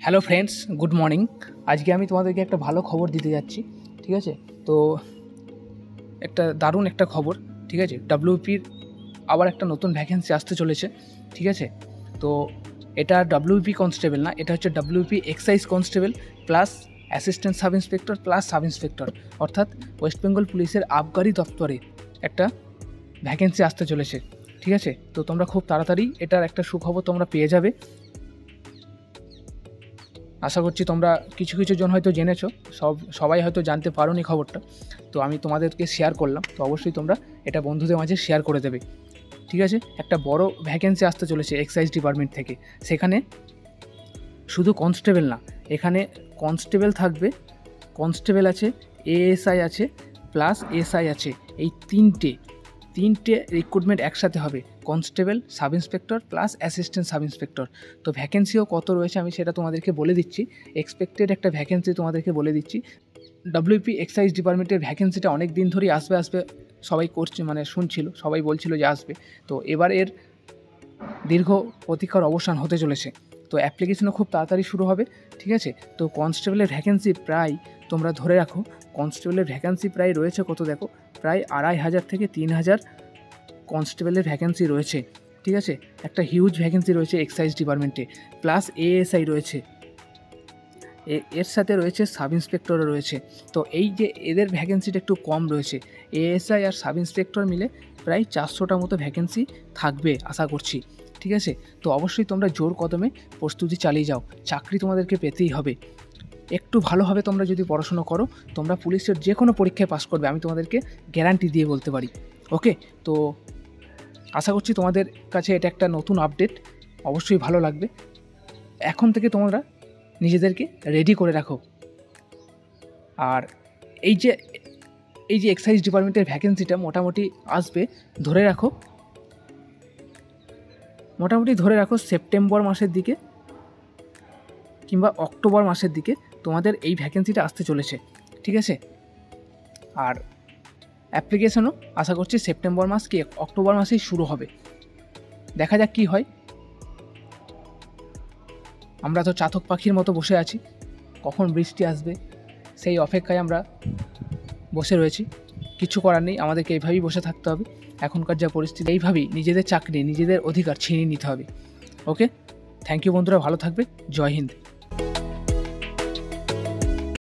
Hello friends, good morning. আজকে আমি তোমাদেরকে একটা ভালো খবর দিতে যাচ্ছি। ঠিক আছে, তো একটা দারুণ একটা খবর। ঠিক আছে, ডাব্লিউপির আবার একটা নতুন ভ্যাকেন্সি আসতে চলেছে। ঠিক আছে, তো এটা ডাব্লিউপি কনস্টেবল না, এটা হচ্ছে WP excise constable plus assistant sub inspector plus sub inspector, অর্থাৎ ওয়েস্ট বেঙ্গল পুলিশের আবগারি দপ্তরে একটা ভ্যাকেন্সি আসতে চলেছে। ঠিক আছে, তো তোমরা খুব তাড়াতাড়ি এটার একটা সুখবর তোমরা পেয়ে যাবে। আশা করছি তোমরা কিছু কিছু জন হয়তো জেনেছো, সবাই হয়তো জানতে পারোনি খবরটা, তো আমি তোমাদেরকে শেয়ার করলাম। তো অবশ্যই তোমরা এটা বন্ধুদের মাঝে শেয়ার করে দেবে। ঠিক আছে, একটা বড় ভ্যাকেন্সি আসতে চলেছে এক্সাইজ ডিপার্টমেন্ট থেকে। সেখানে শুধু কনস্টেবল না, এখানে কনস্টেবল থাকবে, কনস্টেবল আছে, এএসআই আছে, প্লাস এসআই আছে। এই তিনটে রিক্রুটমেন্ট একসাথে হবে, constable, sub inspector plus assistant sub inspector. তো ভ্যাকেন্সিও কত রয়েছে আমি সেটা তোমাদেরকে বলে দিচ্ছি। এক্সপেক্টেড একটা ভ্যাকেন্সি তোমাদেরকে বলে দিচ্ছি। ডাব্লিউপি এক্সাইজ ডিপার্টমেন্টের ভ্যাকেন্সিটা অনেক দিন ধরেই আসবে সবাই করছে, মানে শুনছিল, সবাই বলছিল যে আসবে। তো এবার এর দীর্ঘ প্রতীক্ষার অবসান হতে চলেছে। তো অ্যাপ্লিকেশনও খুব তাড়াতাড়ি শুরু হবে। ঠিক আছে, তো কনস্টেবলের ভ্যাকেন্সি প্রায় তোমরা ধরে রাখো, কনস্টেবলের ভ্যাকেন্সি প্রায় রয়েছে কত দেখো, প্রায় 2,500 থেকে 3,000 কনস্টেবলের ভ্যাকেন্সি রয়েছে। ঠিক আছে, একটা হিউজ ভ্যাকেন্সি রয়েছে এক্সাইজ ডিপার্টমেন্টে, প্লাস এএসআই রয়েছে, এর সাথে রয়েছে সাব ইন্সপেক্টরও রয়েছে। তো এই যে এদের ভ্যাকেন্সিটা একটু কম রয়েছে, এএসআই আর সাব ইন্সপেক্টর মিলে প্রায় 400টা মতো ভ্যাকেন্সি থাকবে আশা করছি। ঠিক আছে, তো অবশ্যই তোমরা জোর কদমে প্রস্তুতি চালিয়ে যাও, চাকরি তোমাদেরকে পেতেই হবে। একটু ভালোভাবে তোমরা যদি পড়াশোনা করো, তোমরা পুলিশের যে কোনো পরীক্ষায় পাস করবে, আমি তোমাদেরকে গ্যারান্টি দিয়ে বলতে পারি। ওকে, তো আশা করছি তোমাদের কাছে এটা একটা নতুন আপডেট, অবশ্যই ভালো লাগবে। এখন থেকে তোমরা নিজেদেরকে রেডি করে রাখো। আর এই যে এক্সাইজ ডিপার্টমেন্টের ভ্যাকেন্সিটা মোটামুটি আসবে, ধরে রাখো সেপ্টেম্বর মাসের দিকে কিংবা অক্টোবর মাসের দিকে তোমাদের এই ভ্যাকেন্সিটা আসতে চলেছে। ঠিক আছে, আর অ্যাপ্লিকেশনও আশা করছি সেপ্টেম্বর মাস কি অক্টোবর মাসেই শুরু হবে। দেখা যাক কী হয়। আমরা তো চাতক পাখির মতো বসে আছি, কখন বৃষ্টি আসবে সেই অপেক্ষায় আমরা বসে রয়েছি। কিছু করার নেই, আমাদেরকে এইভাবেই বসে থাকতে হবে। এখনকার যা পরিস্থিতি, এইভাবেই নিজেদের চাকরি, নিজেদের অধিকার ছিনিয়ে নিতে হবে। ওকে, থ্যাংক ইউ বন্ধুরা, ভালো থাকবে। জয় হিন্দ।